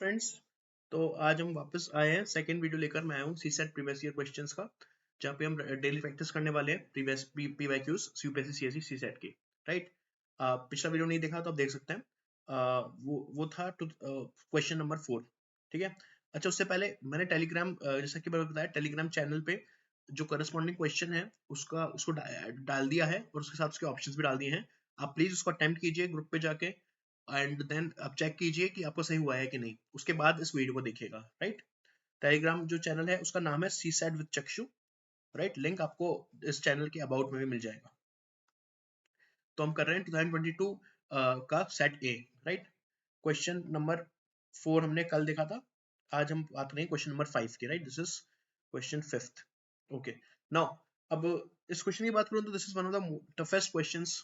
Friends, तो आज हम वापस आए हैं। सेकंड वीडियो लेकर मैं आया हूँ सीसेट प्रीवियस ईयर क्वेश्चंस का, जहाँ पे हम डेली प्रैक्टिस करने वाले हैं previous PYQs UPSC CSC CSAT की। राइट, पिछला वीडियो नहीं देखा तो आप देख सकते हैं। वो था क्वेश्चन नंबर 4। ठीक है। अच्छा, उससे पहले मैंने टेलीग्राम, जैसा कि मैंने बताया, टेलीग्राम चैनल पे जो करस्पॉन्डिंग क्वेश्चन है उसको डाल दिया है और उसके साथ उसके ऑप्शंस भी डाल दिए हैं। आप प्लीज उसको अटेम्प्ट कीजिए ग्रुप पे जाके, एंड देन आप चेक कीजिए कि आपको सही हुआ है कि नहीं। उसके बाद इस वीडियो को देखिएगा। राइट, टेलीग्राम जो चैनल है उसका नाम है सीसैट विद चक्षु। राइट, लिंक आपको इस चैनल के अबाउट में भी मिल जाएगा। तो हम कर रहे हैं 2022 का सेट ए। राइट, क्वेश्चन नंबर 4 हमने कल देखा था। आज हम बात करेंगे क्वेश्चन नंबर 5 की। Right, this is question 5th। Okay, now अब इस क्वेश्चन की बात करूं तो this is one of the toughest questions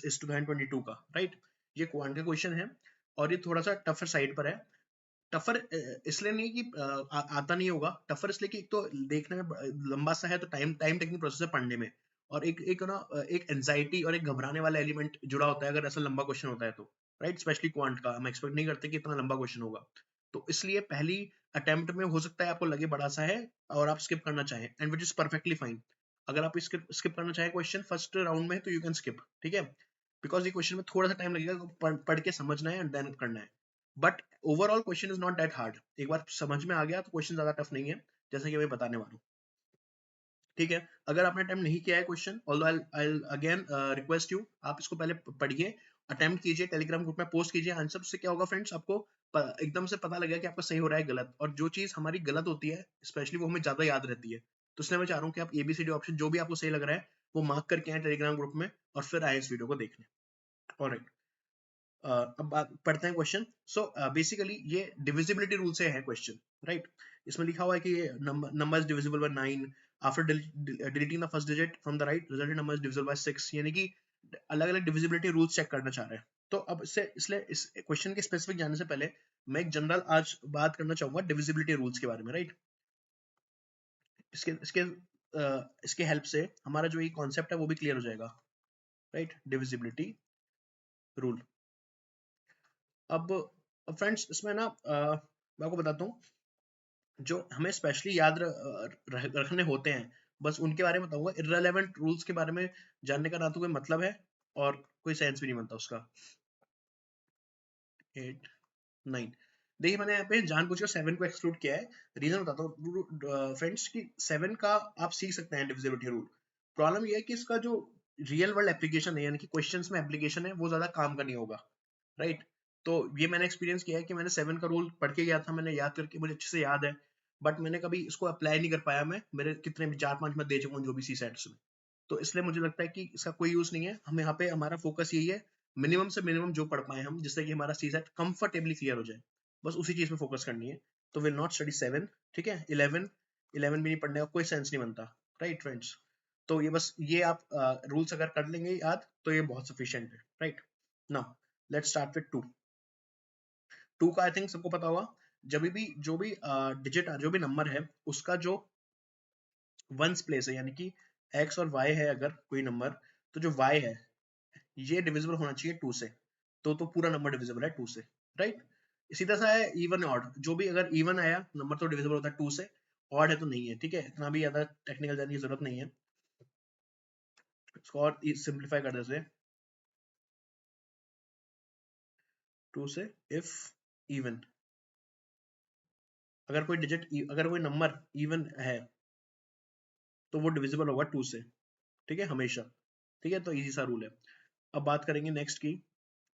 इस 2022 का। राइट, ये क्वांट का क्वेश्चन है और ये थोड़ा सा टफर साइड पर है। टफर इसलिए नहीं कि आता नहीं होगा, टफर इसलिए कि एक तो देखने में लंबा सा है, तो टाइम टाइम टेकिंग प्रोसेस है पढ़ने में, और एक ना एक एंजाइटी और एक घबराने वाला एलिमेंट जुड़ा होता है अगर ऐसा लंबा क्वेश्चन होता है तो। राइट, स्पेशली क्वांट का हम एक्सपेक्ट नहीं करते कि इतना लंबा क्वेश्चन होगा। तो इसलिए पहली अटेम्प्ट में हो सकता है आपको लगे बड़ा सा है और आप स्किप करना चाहें, and which is perfectly fine. अगर आप स्किप करना चाहें क्वेश्चन फर्स्ट राउंड में तो यू कैन स्किप। ठीक है, बिकॉज ये क्वेश्चन में थोड़ा सा टाइम लगेगा, पढ़ के समझना है एंड देन करना है। But overall question is not that hard. एक बार समझ में आ गया तो क्वेश्चन ज्यादा टफ नहीं है, जैसा कि मैं बताने वाला हूँ। ठीक है, अगर आपने अटेम्प्ट नहीं किया है question, although I again request you, आप इसको पहले पढ़िए, अटेम्प्ट कीजिए, टेलीग्राम ग्रुप में पोस्ट कीजिए आंसर। से क्या होगा फ्रेंड्स, आपको एकदम से पता लगेगा कि आपका सही हो रहा है गलत, और जो चीज हमारी गलत होती है स्पेशली वो हमें ज्यादा याद रहती है। तो इसलिए मैं चाह रहा हूँ कि आप एबीसीडी ऑप्शन जो भी आपको सही लग रहा है वो मार्क करके आए टेलीग्राम ग्रुप में, और फिर आए इस वीडियो को देखने। ऑलराइट, अब पढ़ते हैं क्वेश्चन। सो बेसिकली ये डिविजिबिलिटी रूल से है क्वेश्चन। राइट, इसमें लिखा हुआ है कि number is divisible by 9 after deleting the first digit from the right, resultant number is divisible bye 6। यानी कि अलग अलग डिविजिबिलिटी रूल्स चेक करना चाह रहे हैं। तो अब इसलिए इस क्वेश्चन के स्पेसिफिक जाने से पहले मैं एक जनरल आज बात करना चाहूंगा डिविजिबिलिटी रूल्स के बारे में। राइट, इसके इसके इसके हेल्प से हमारा जो ये कॉन्सेप्ट है वो भी क्लियर हो जाएगा। Right, divisibility rule. अब फ्रेंड्स इसमें ना मैं आपको बताता हूँ जो हमें स्पेशली याद रखने होते हैं, बस उनके बारे में बताऊंगा। इररेलेवेंट रूल्स के बारे में जानने का ना तो कोई मतलब है और कोई सेंस भी नहीं बनता उसका। 8 9, देखिए मैंने यहाँ पे जानबूझकर 7 को एक्सक्लूड किया है। रीजन बताता हूँ फ्रेंड्स कि 7 का आप सीख सकते हैं डिविजिबिलिटी रूल। प्रॉब्लम ये है कि इसका जो रियल वर्ल्ड एप्लीकेशन है, यानी कि क्वेश्चंस में एप्लीकेशन है, वो ज्यादा काम का नहीं होगा। राइट, तो ये मैंने एक्सपीरियंस किया है कि मैंने 7 का रूल पढ़ के गया था, मैंने याद करके, मुझे अच्छे से याद है, बट मैंने कभी इसको अप्लाई नहीं कर पाया। मैं मेरे कितने भी 4-5 मत दे चुका हूँ जो भी सी सेट्स में। तो इसलिए मुझे लगता है कि इसका कोई यूज नहीं है। हम यहाँ पे हमारा फोकस यही है, मिनिमम से मिनिमम जो पढ़ पाए हम, जिससे कि हमारा सी सेट कंफर्टेबली क्लियर हो जाए, बस उसी चीज में फोकस करनी है। तो विल नॉट स्टडी 7। ठीक है, 11 भी नहीं पढ़ने का कोई सेंस नहीं बनता। राइट फ्रेंड्स, तो ये बस ये आप रूल्स अगर कर लेंगे याद तो ये बहुत सफिशियंट है। Right, now let's start with 2। 2 का आई थिंक सबको पता होगा, जब भी जो भी डिजिट जो भी नंबर है उसका जो वंस प्लेस है, यानी कि x और y है अगर कोई नंबर, तो जो y है ये डिविजिबल होना चाहिए 2 से। तो पूरा नंबर डिविजिबल है 2 से। राइट, सीधा सा है इवन ऑड, जो भी अगर इवन आया नंबर तो डिविजिबल होता है 2 से, ऑड है तो नहीं है। ठीक है, इतना भी ज्यादा टेक्निकल जानने की जरूरत नहीं है। इसको और सिंप्लीफाई कर देते हैं 2 से। इफ इवन, अगर कोई डिजिट, अगर कोई नंबर इवन है तो वो डिविजिबल होगा 2 से। ठीक है, हमेशा। ठीक है, तो इजी सा रूल है। अब बात करेंगे नेक्स्ट की,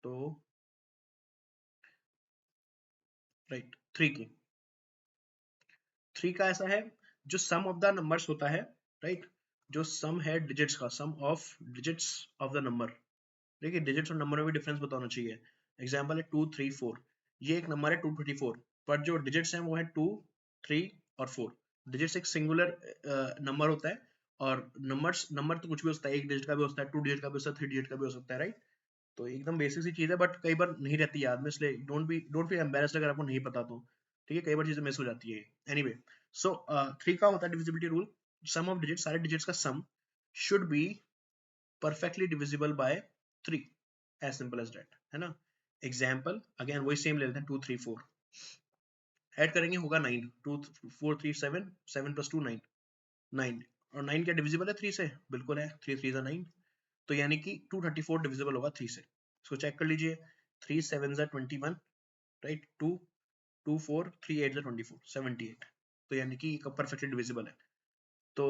तो राइट 3 की। 3 का ऐसा है, जो सम ऑफ द नंबर्स होता है। राइट, जो सम है डिजिट्स का, sum of digits of the number. देखिए डिजिट्स और नंबर में भी डिफरेंस बताना चाहिए। एग्जाम्पल है 2 3 4, ये एक नंबर है 224, पर जो डिजिट्स हैं वो है 2 3 और 4। डिजिट्स एक सिंगुलर नंबर होता है, और नंबर तो कुछ भी हो सकता है, एक डिजिट का भी हो सकता है, 2 डिजिट का भी हो सकता है, 3 डिजिट का भी हो सकता है। राइट, तो एकदम बेसिक सी चीज है, बट कई बार नहीं रहती याद में, इसलिए डोंट फील एम्बेरस्ड अगर आपको नहीं पता तो। ठीक है, कई बार चीजें मिस हो जाती है। एनीवे, सो 3 का होता है divisibility rule, sum of digit, सारे डिजिट्स का sum should be perfectly divisible by 3, as simple as that, है ना। एग्जाम्पल अगेन वही सेम ले लेते हैं 2 3 4। ऐड करेंगे होगा 9, 2 4 3 7, 7 + 2 9, 9, और 9 क्या डिविजिबल है 3 से? बिल्कुल है, 3 3 9, तो यानी कि 234 डिविजिबल होगा 3 से। इसको चेक कर लीजिए, 3 7 21, राइट, 2 2 4 3 8 24, 78, तो यानी कि परफेक्टली डिविजिबल है। तो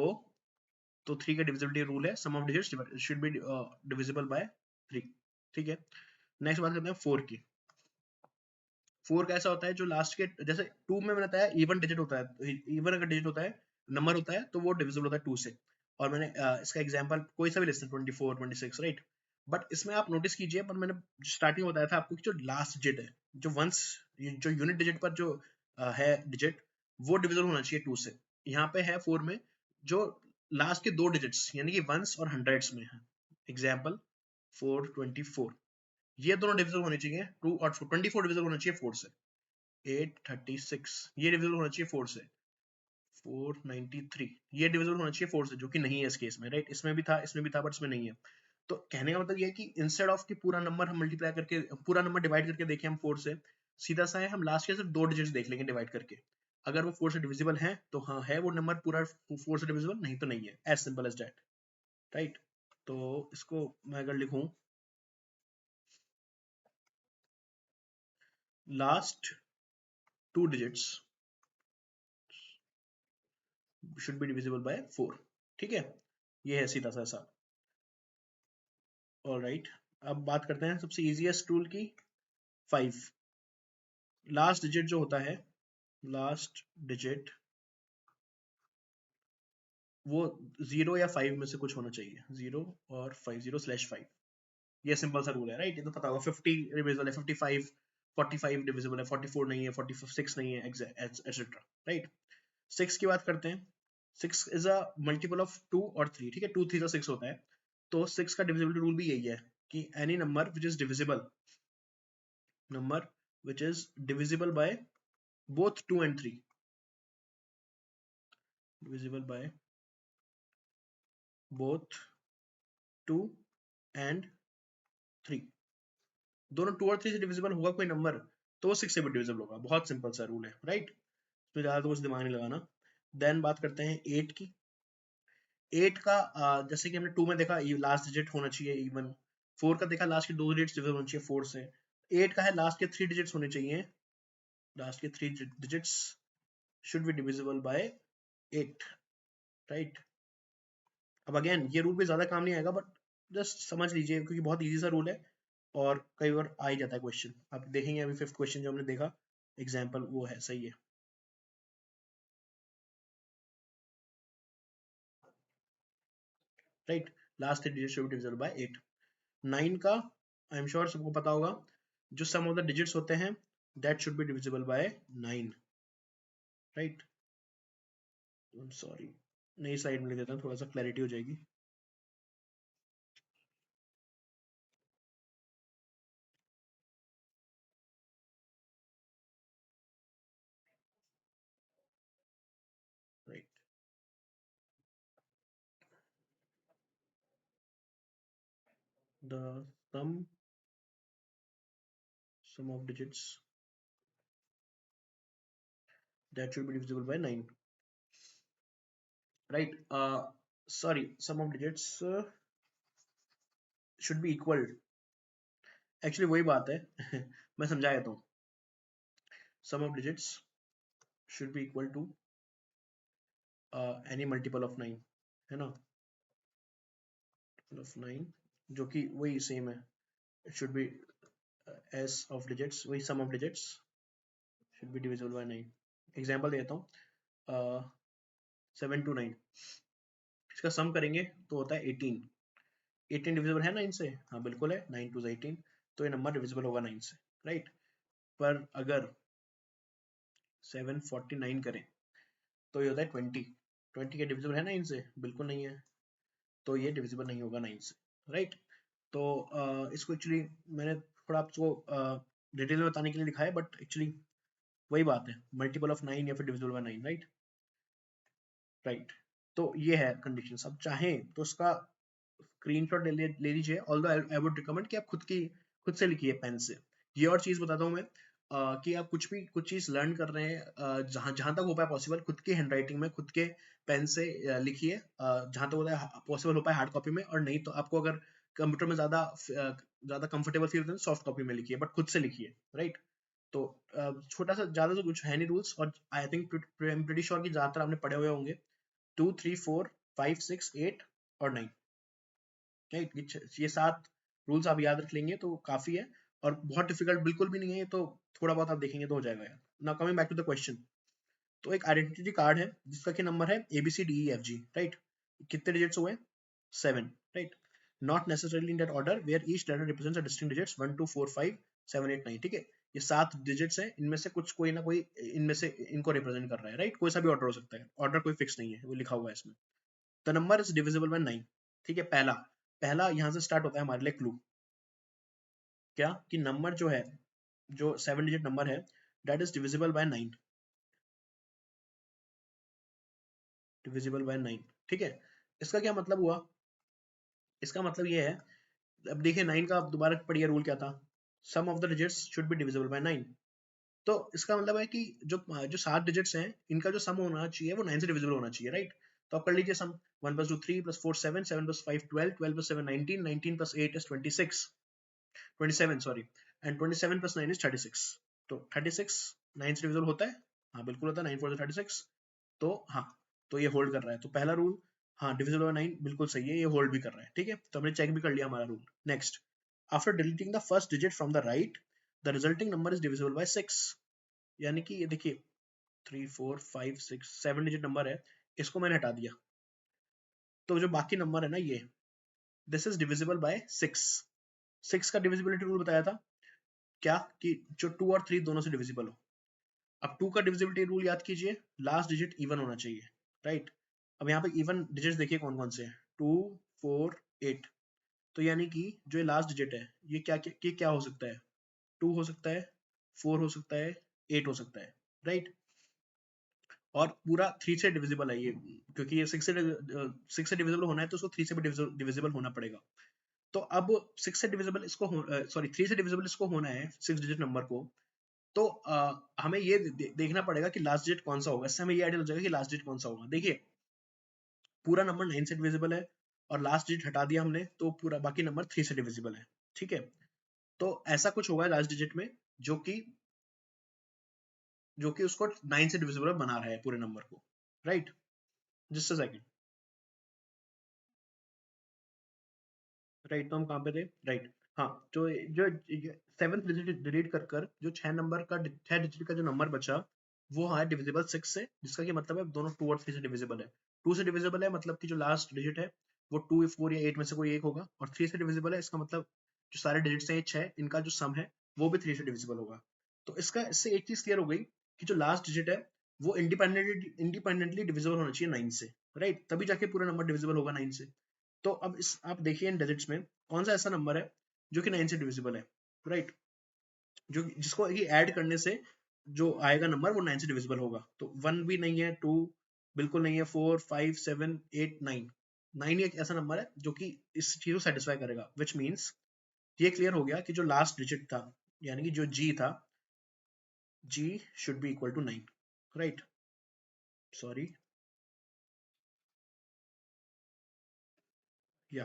3 का डिविजिबिलिटी रूल है, sum of digits should be divisible by 3, ठीक है। नेक्स्ट बात करते हैं 4 की। 4 कैसा होता है, जो लास्ट के जैसे 2 में मैंने बताया इवन डिजिट होता है, इवन अगर डिजिट होता है, नंबर होता है, तो वो डिविजिबल होता है 2 से। और मैंने इसका एग्जांपल कोई सा भी ले सकते हैं, 24 26, राइट। बट इसमें आप नोटिस कीजिए, पर मैंने स्टार्टिंग में बताया था आपको कि जो लास्ट डिजिट है, जो वंस जो यूनिट डिजिट पर जो है डिजिट, वो डिविजिबल होना चाहिए 2 से। यहाँ पे है 4 में जो लास्ट के 2 डिजिट्स यानी कि वंस और हंड्रेड्स में है। एग्जाम्पल 424, ये दोनों डिविजिबल होने चाहिए 2 और 24 डिविजिबल होना चाहिए 4 से। 836 ये डिविजिबल होना चाहिए 4 से। 493 ये डिविजिबल होना चाहिए 4 से, जो कि नहीं है इस केस में, राइट। इसमें भी था बट इसमें नहीं है। तो कहने का मतलब ये है कि इंस्टेड ऑफ कि पूरा नंबर हम मल्टीप्लाई करके, पूरा नंबर डिवाइड करके देखें हम 4 से, सीधा सा है हम लास्ट के सिर्फ 2 डिजिट्स देख लेंगे डिवाइड करके। अगर वो 4 से डिविजिबल है तो हाँ है वो नंबर पूरा 4 से डिविजिबल, नहीं तो नहीं है, as simple as that, right. तो इसको मैं अगर लिखूं, last 2 digits should be divisible by 4, ठीक है। ये है सीधा सा ऐसा। ऑलराइट, अब बात करते हैं सबसे इजीएस्ट टूल की, 5। लास्ट डिजिट जो होता है, लास्ट डिजिट वो 0 या 5 में से कुछ होना चाहिए, 0 और 5, 0/5। ये सिंपल सा रूल है, राइट। ये तो पता होगा। 50 डिविजिबल है, 55 45 डिविजिबल है, 44 नहीं है, 46 नहीं है, एटसेट्रा, राइट। 6 की बात करते हैं। 6 इज अ मल्टीपल ऑफ 2 और 3, ठीक है। 2 3 6 होता है। तो 6 का डिविजिबिलिटी रूल भी यही है कि any number which is divisible by both 2 and 3, divisible by both 2 and 3, दोनों 2 और 3 से डिविजिबल होगा कोई नंबर, तो वो 6 से भी डिविजिबल होगा। बहुत सिंपल सा रूल है, राइट। तो ज्यादा तो कुछ दिमाग नहीं लगाना। देन बात करते हैं 8 की। 8 का जैसे कि हमने 2 में देखा लास्ट डिजिट होना चाहिए इवन, 4 का देखा लास्ट के 2 डिजिट्स डिविजिबल होना चाहिए 4 से। 8 का है लास्ट के 3 डिजिट्स होने चाहिए, लास्ट के 3 digits should be divisible bye 8, right. अब अगेन ये रूल भी ज्यादा काम नहीं आएगा, बट जस्ट समझ लीजिए क्योंकि बहुत इजी सा रूल है और कई बार आ ही जाता है क्वेश्चन। आप देखेंगे अभी 5th क्वेश्चन जो हमने देखा एग्जाम्पल, वो है सही है, right. Last 3 digit should be divisible bye 8। 9 का आई एम श्योर सबको पता होगा, जो सम ऑफ द डिजिट्स होते हैं that should be divisible by 9, right. Sorry, नई स्लाइड में लिख देता हूँ, थोड़ा सा क्लैरिटी हो जाएगी। Right, the sum of digits that should be divisible by 9, right. Sorry, sum of digits should be equal, actually वही बात है मैं समझा देता हूँ। Sum of digits should be equal to any multiple of 9, है ना, ऑफ 9, जो कि वही सेम है, it should be S of digits, वही sum of digits should be divisible by 9। Example देता हूँ, 7 to 9, इसका सम करेंगे तो होता है 18। 18 डिविजिबल है 9 से? हाँ बिल्कुल है, 9 2 18, तो ये नंबर डिविजिबल होगा 9 से, राइट। पर अगर 749 करें तो ये होता है 20। 20 के डिविजिबल है 9 से? बिल्कुल नहीं है, तो ये डिविजिबल नहीं होगा 9 से, राइट। तो इसको एक्चुअली मैंने थोड़ा आपको डिटेल में बताने के लिए लिखा है, बट एक्चुअली वही बात है, मल्टीपल ऑफ 9 या फिर डिविजिबल बाय 9, राइट, राइट। तो ये है कंडीशन। अब चाहें तो इसका स्क्रीनशॉट ले लीजिए, ऑल्दो आई वुड रिकमेंड कि आप खुद से लिखिए पेन से। ये और चीज बताता हूँ मैं, कि आप कुछ चीज लर्न कर रहे हैं, जहां जहां तक हो पाए पॉसिबल खुद के हैंडराइटिंग में, खुद के पेन से लिखिए, जहां तक होता है पॉसिबल हो पाए हार्ड कॉपी में, और नहीं तो आपको अगर कंप्यूटर में ज्यादा कंफर्टेबल फील होता है सॉफ्ट कॉपी में लिखिए, बट खुद से लिखिए, राइट। तो छोटा सा, ज्यादा तो कुछ है नहीं रूल्स, और आई थिंक प्रीटी श्योर कि ज्यादातर आपने पढ़े हुए होंगे, 2 3 4 5 6 8 और 9, राइट। ये 7 रूल्स आप याद रख लेंगे तो काफी है, और बहुत डिफिकल्ट बिल्कुल भी नहीं है ये तो, थोड़ा बहुत आप देखेंगे तो हो जाएगा यार। Now coming back to the question, तो एक आइडेंटिटी कार्ड है जिसका कि नंबर है ABCDEFG, राइट। कितने डिजिट्स हुए? 7, right. Not necessarily in that order where each letter represents a distinct digits 1 2 4 5 7 8 9, ठीक है। ये 7 डिजिट्स हैं, इनमें से कुछ कोई ना कोई इनमें से इनको रिप्रेजेंट कर रहा है, राइट। कोई सा भी ऑर्डर हो सकता है, ऑर्डर कोई फिक्स नहीं है, वो लिखा हुआ है इसमें। The number is divisible by 9, ठीक है। पहला पहला यहाँ से स्टार्ट होता है हमारे लिए क्लू, क्या कि नंबर जो है, जो 7 डिजिट नंबर है, that is divisible by 9, divisible by 9, ठीक है। इसका क्या मतलब हुआ? इसका मतलब ये है, अब देखिए 9 का, आप दोबारा पढ़िए रूल क्या था, sum of the digits should be divisible by 9। तो इसका मतलब है कि जो जो 7 डिजिट्स हैं, इनका जो सम होना चाहिए वो 9 से डिविजिबल होना चाहिए, राइट। तो आप कर लीजिए सम, 1 + 2 3 + 4 7 7 + 5 12 12 + 7 19 19 + 8 is 26 27, सॉरी, एंड 27 + 9 is 36। तो 36 9 से डिविजिबल होता है, हाँ बिल्कुल होता है, 9 4 36। तो हाँ, तो ये होल्ड कर रहा है, तो पहला रूल, हाँ डिविजिबल बाय 9 बिल्कुल सही है, ये होल्ड भी कर रहा है, ठीक है। तो हमने चेक भी कर लिया हमारा rule. Next, after deleting the first digit from the right, the resulting number is divisible bye 6, यानी कि ये देखिए 3 4 5 6 7 डिजिट नंबर है, इसको मैंने हटा दिया, तो जो बाकी नंबर है ना ये, दिस इज डिविजिबल बाय 6। 6 का डिविजिबिलिटी रूल बताया था क्या, कि जो 2 और 3 दोनों से डिविजिबल हो। अब 2 का डिविजिबिलिटी रूल याद कीजिए, लास्ट डिजिट इवन होना चाहिए, राइट। अब यहाँ पे इवन डिजिट्स देखिए कौन कौन से हैं, 2 4 8, तो यानी कि जो लास्ट डिजिट है, ये क्या हो सकता है, 2 हो सकता है, 4 हो सकता है, 8 हो सकता है, राइट। और पूरा 3 से डिविजिबल है ये, क्योंकि ये 6 से डिविजिबल होना है तो उसको 3 से भी डिविजिबल होना पड़ेगा। तो अब 6 से डिविजिबल इसको, सॉरी 3 से डिविजिबल इसको होना है 6 डिजिट नंबर को, तो हमें ये देखना पड़ेगा कि लास्ट डिजिट कौन सा होगा, इससे हमें ये आइडिया लग जाएगा कि लास्ट डिजिट कौन सा होगा। देखिए पूरा नंबर 9 से डिविजिबल है, और लास्ट डिजिट हटा दिया हमने, तो पूरा बाकी नंबर 3 से डिविजिबल है, ठीक है। तो ऐसा कुछ होगा लास्ट डिजिट में जो कि उसको 9 से डिविजिबल बना रहा है पूरे नंबर को, right. Just a second, right. तो हम कहाँ पे थे, राइट। हाँ, तो जो 7th डिजिट डिलीट कर कर जो 6 डिजिट का जो नंबर बचा, वो है डिविजिबल 6 से, जिसका कि मतलब है दोनों 2 और 3 से डिविजिबल है। 2 से डिविजिबल है मतलब कि जो लास्ट डिजिट है वो 2 4 या 8 में से कोई एक होगा, और 3 से डिविजिबल है, इसका मतलब जो सारे डिजिट्स हैं 6, इनका जो सम है वो भी 3 से डिविजिबल होगा। तो इससे एक चीज क्लियर हो गई कि जो लास्ट डिजिट है वो इंडिपेंडेंटली डिविजिबल होना चाहिए 9 से, राइट, तभी जाके पूरा नंबर डिविजिबल होगा 9 से। तो अब इस आप देखिए इन डिजिट्स में कौन सा ऐसा नंबर है जो कि 9 से डिविजिबल है, राइट, जो जिसको ऐड करने से जो आएगा नंबर वो 9 से डिविजिबल होगा। तो 1 भी नहीं है, 2 बिल्कुल नहीं है, 4 5 7 8 9, 9 एक ऐसा नंबर है जो कि इस चीज को सेटिस्फाई करेगा, विच मीन्स ये क्लियर हो गया कि जो लास्ट डिजिट था, यानी कि जो जी था, g should be equal to 9, right. Sorry, या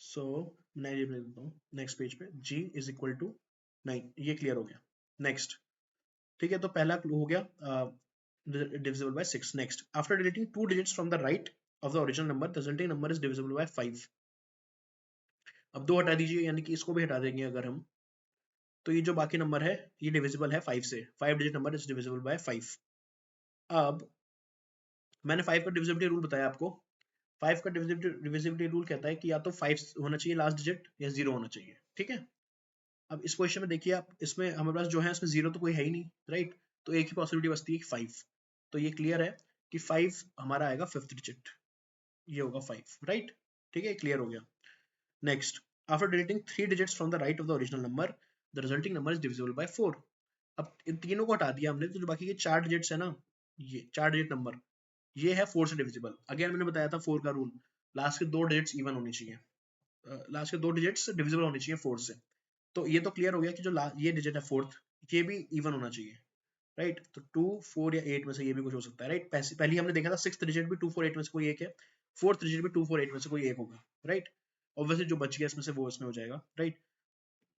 सो मैं ये लिख देता हूँ नेक्स्ट पेज पे, g इज इक्वल टू 9, ये क्लियर हो गया। नेक्स्ट, ठीक है, तो पहला क्लू हो गया divisible by 6। Next, after deleting 2 digits from the right of the original number, the resulting number is divisible by 5। अब 2 हटा दीजिए, यानी कि इसको भी हटा देंगे अगर हम, तो ये जो बाकी नंबर है ये डिविजिबल है 5 से, 5 digit number is divisible bye 5। अब मैंने 5 का डिविजिबिलिटी रूल बताया आपको, 5 का डिविजिबिलिटी रूल कहता है कि या तो 5 होना चाहिए लास्ट डिजिट, या 0 होना चाहिए, ठीक है। अब इस क्वेश्चन में देखिए आप, इसमें हमारे पास जो है इसमें 0 तो कोई है ही नहीं, राइट। तो एक ही पॉसिबिलिटी बचती है 5, तो ये क्लियर है कि 5 हमारा आएगा 5th डिजिट, ये होगा 5, राइट, ठीक है, क्लियर हो गया। Next, after deleting 3 digits from the right of the original number, the resulting number is divisible by 4। अब इन तीनों को हटा दिया हमने, तो जो बाकी के 4 डिजिट्स है ना, ये 4 डिजिट नंबर, ये है 4 से डिविजिबल। अगेन मैंने बताया था 4 का रूल, लास्ट के 2 डिजिट्स इवन होनी चाहिए, लास्ट के 2 डिजिट्स डिविजिबल होनी चाहिए 4 से। तो ये तो क्लियर हो गया कि जो ये डिजिट है 4th, ये भी इवन होना चाहिए, राइट। तो 2, 4 या 8 में से ये भी कुछ हो सकता है, राइट। पहले हमने देखा था 6th डिजिट भी 2, 4, 8 में से कोई एक है, 4th डिजिट भी 2, 4, 8 में से कोई एक होगा, राइट। ऑब्वियसली जो बच गया इसमें से वो इसमें हो जाएगा, राइट।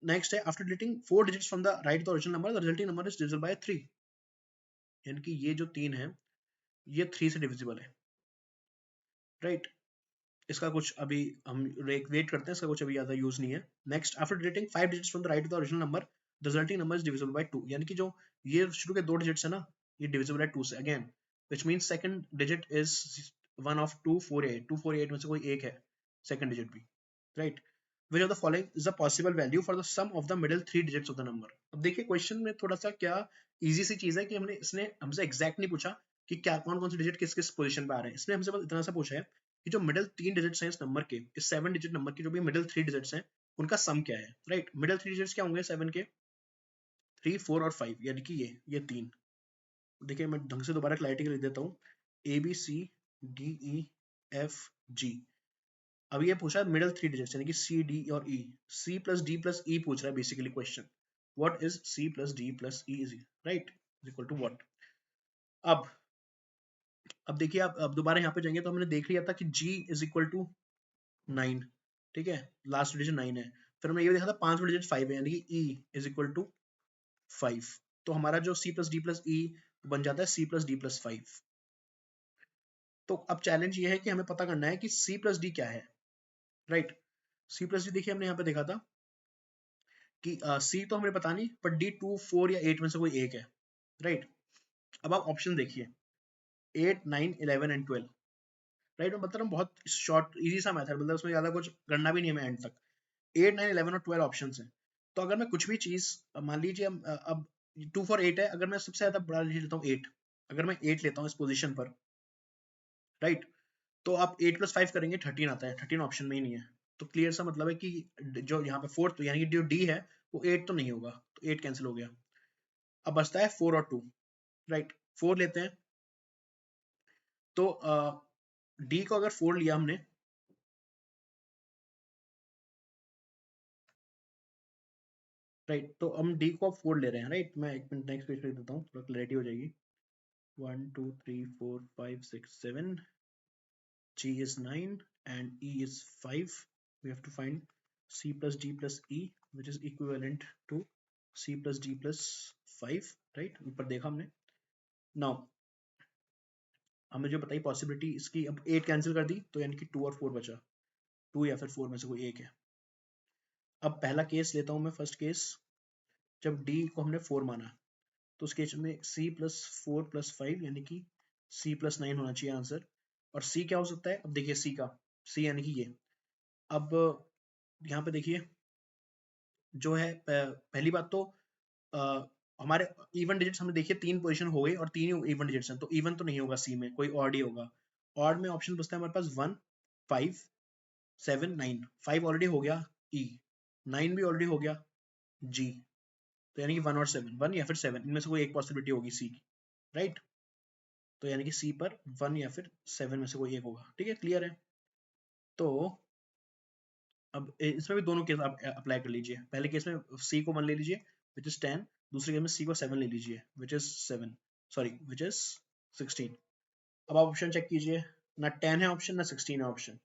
नेक्स्ट है after deleting 4 digits from the right to the original number the resulting number is divisible by 3, यानी कि ये जो 3 है ये 3 से डिविजिबल है, राइट। इसका कुछ अभी हम वेट करते हैं, इसका कुछ अभी ज्यादा यूज नहीं है। Next after deleting 5 digits from the right to the original number the resulting number is divisible by 2, यानी कि जो ये शुरू के 2 डिजिट्स है ना ये डिविजिबल है 2 से again, which means second digit is one of 2, 4, 8, 2, 4, 8 में से कोई एक है सेकंड डिजिट भी, right. Which of the following is a possible value for the sum of the middle 3 digits of the number? अब देखिए क्वेश्चन में थोड़ा सा क्या इजी सी चीज है कि हमने इसने हमसे एग्जैक्ट नहीं पूछा कि क्या कौन कौन से डिजिट किस किस पोजीशन पे आ रहे हैं, इसने हमसे बस इतना सा पूछा है कि जो मिडिल 3 डिजिट्स हैं इस नंबर के, इस 7 डिजिट नंबर के जो भी मिडिल 3 डिजिट्स हैं उनका सम क्या है, राइट। मिडिल 3 डिजिट्स क्या होंगे 7 के, 3, 4 और 5, यानी कि ये 3। देखिए मैं ढंग से दोबारा क्लैरिटी लिख देता हूँ, ABCDEFG। अब ये पूछ रहा है मिडिल 3 डिजिट्स यानी कि सी डी और E, C plus D plus E पूछ रहा है basically question, what is C plus D plus E is, right, is equal to what. अब अब देखिए आप अब दोबारा यहाँ पे जाएंगे तो हमने देख लिया था कि g इज इक्वल टू 9, ठीक है, लास्ट डिजिट 9 है। फिर हमने ये देखा था 5 डिजिट 5 है यानी कि e इज इक्वल टू 5, तो हमारा जो c प्लस डी प्लस ई बन जाता है c प्लस डी प्लस 5। तो अब चैलेंज ये है कि हमें पता करना है कि c प्लस डी क्या है, राइट। c प्लस डी देखिए हमने यहाँ पे देखा था कि सी तो हमें पता नहीं, पर डी 2, 4 या 8 में से कोई एक है, राइट। अब आप ऑप्शन देखिए 8, 9, 11 एंड 12, राइट। मैं बता रहा हूँ बहुत शॉर्ट इजी सा मेथड, मतलब उसमें ज्यादा कुछ करना भी नहीं है मैं एंड तक। 8, 9, 11 और 12 ऑप्शन है, तो अगर मैं कुछ भी चीज मान लीजिए अब 2, 4, 8 है, अगर मैं सबसे ज्यादा बड़ा डिजिट लेता हूँ 8, अगर मैं 8 लेता हूँ इस पोजिशन पर, राइट, तो आप 8 प्लस 5 करेंगे 13 आता है, 13 ऑप्शन में ही नहीं है। तो क्लियर सा मतलब है कि जो यहाँ पे फोर्थ यानी कि जो डी है वो 8 तो नहीं होगा, तो 8 कैंसिल हो गया। अब बचता है 4 और 2, राइट। 4 लेते हैं तो डी को अगर 4 लिया हमने, राइट, तो हम डी को अब 4 ले रहे हैं, राइट। मैं एक मिनट नेक्स्ट पेज पे देता हूँ, थोड़ा क्लैरिटी हो जाएगी। 1, 2, 3, 4, 5, 6, 7, G is 9 and E is 5. We have to find C plus D plus E, which is equivalent to C plus D plus 5, right? ऊपर देखा हमने। Now हमें जो बताई पॉसिबिलिटी इसकी, अब 8 कैंसिल कर दी तो यानी कि 2 और 4 बचा, 2 या फिर 4 में से कोई एक है। अब पहला केस लेता हूँ मैं, फर्स्ट केस, जब D को हमने 4 माना तो उस केस में C प्लस 4 प्लस 5 यानी कि C प्लस 9 होना चाहिए आंसर। और C क्या हो सकता है, अब देखिए C का, C यानी कि ये। अब यहाँ पे देखिए जो है पहली बात तो हमारे इवन डिजिट्स हमने देखिए 3 पोजीशन हो गई और 3 ही इवन डिजिट्स हैं, तो इवन तो नहीं होगा सी में, कोई ऑड ही होगा। ऑड में ऑप्शन बचता है हमारे पास 1, 5, 7, 9। 5 ऑलरेडी हो गया ई, 9 भी ऑलरेडी हो गया जी, तो यानी कि 1 और 7, 1 या फिर 7 इनमें से कोई एक पॉसिबिलिटी होगी सी की, राइट। तो यानी कि सी पर 1 या फिर 7 में से कोई एक होगा, ठीक है, क्लियर है। तो अब इसमें भी दोनों केस आप अप्लाई कर लीजिए। पहले केस में सी को 1 ले लीजिए विच इज 10, दूसरे केस में सी को 7 ले लीजिए which is 7, sorry which is 16। अब आप ऑप्शन चेक कीजिए, ना 10 है ऑप्शन ना 16 है ऑप्शन,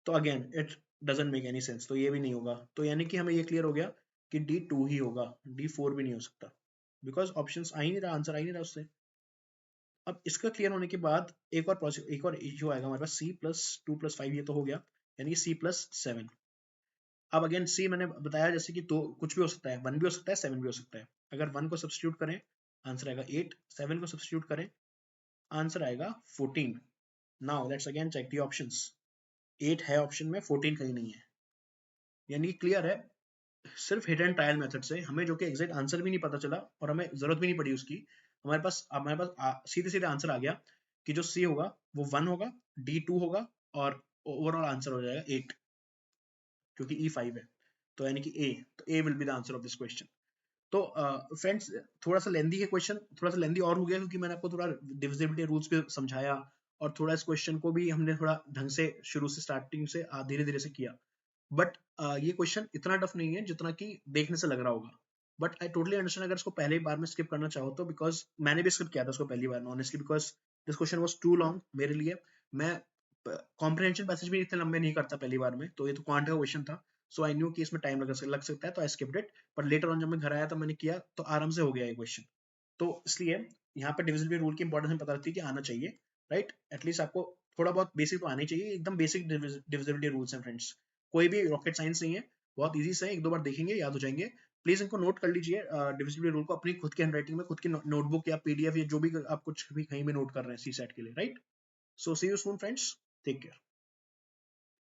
तो again it doesn't make any sense, तो ये भी नहीं होगा। तो यानी कि हमें ये क्लियर हो गया कि डी 2 ही होगा, डी 4 भी नहीं हो सकता, बिकॉज ऑप्शन आ ही नहीं रहा, आंसर आ ही नहीं रहा उससे। अब इसका क्लियर होने के बाद एक और इशू आएगा हमारे पास, सी प्लस 2 प्लस 5 ये तो हो गया, यानी कि सी प्लस 7। अब अगेन सी मैंने बताया जैसे कि दो कुछ भी हो सकता है, 1 भी हो सकता है 7 भी हो सकता है। अगर 1 को सब्स्टिट्यूट करें आंसर आएगा 8, 7 को सब्स्टिट्यूट करें आंसर आएगा 14। Now let's again check the options, 8 है ऑप्शन में, 14 कहीं नहीं है, यानी क्लियर है सिर्फ हिट एंड ट्रायल मेथड से हमें जो कि एग्जैक्ट आंसर भी नहीं पता चला और हमें जरूरत भी नहीं पड़ी उसकी, हमारे पास सीधे सीधे आंसर आ गया कि जो सी होगा वो 1 होगा, डी 2 होगा और ओवरऑल आंसर हो जाएगा 8, क्योंकि ई 5 है, तो यानी कि ए, तो A will be the answer of this question. तो फ्रेंड्स थोड़ा सा लेंदी है क्वेश्चन, थोड़ा सा लेंदी और हो गया क्योंकि मैंने आपको थोड़ा डिविजिबिलिटी रूल्स पे समझाया और थोड़ा इस क्वेश्चन को भी हमने थोड़ा ढंग से शुरू से स्टार्टिंग से धीरे धीरे से किया। बट ये क्वेश्चन इतना टफ नहीं है जितना कि देखने से लग रहा होगा, बट आई टोटली अंडरस्टैंड अगर इसको पहले बार में स्किप करना चाहो तो, बिकॉज मैंने भी स्किप किया था उसको पहली बार में honestly, because this question was too long मेरे लिए। मैं कॉम्प्रिहेंशन पैसेज भी इतने लंबे नहीं करता पहली बार में, तो ये तो क्वांट का क्वेश्चन था, सो आई न्यू कि इसमें टाइम लग सकता है, तो आई स्किप्ड इट। पर लेटर ऑन जब मैं घर आया तो मैंने किया तो आराम से हो गया ये क्वेश्चन। तो इसलिए यहाँ पे डिविजिबिलिटी रूल की इंपॉर्टेंस पता लगती है कि आना चाहिए, राइट। एटलीस्ट आपको थोड़ा बहुत बेसिक तो आना ही चाहिए, एकदम बेसिक डिविजिबिलिटी रूल्स हैं फ्रेंड्स, कोई भी रॉकेट साइंस नहीं है, बहुत इजी से है, एक दो बार देखेंगे याद हो जाएंगे। प्लीज इनको नोट कर लीजिए डिविजिबिलिटी रूल को अपनी खुद की हैंडराइटिंग में, खुद की नोटबुक या पीडीएफ या जो भी आप कुछ भी कहीं भी नोट कर रहे हैं सीसेट के लिए, right. So see you soon friends, take care.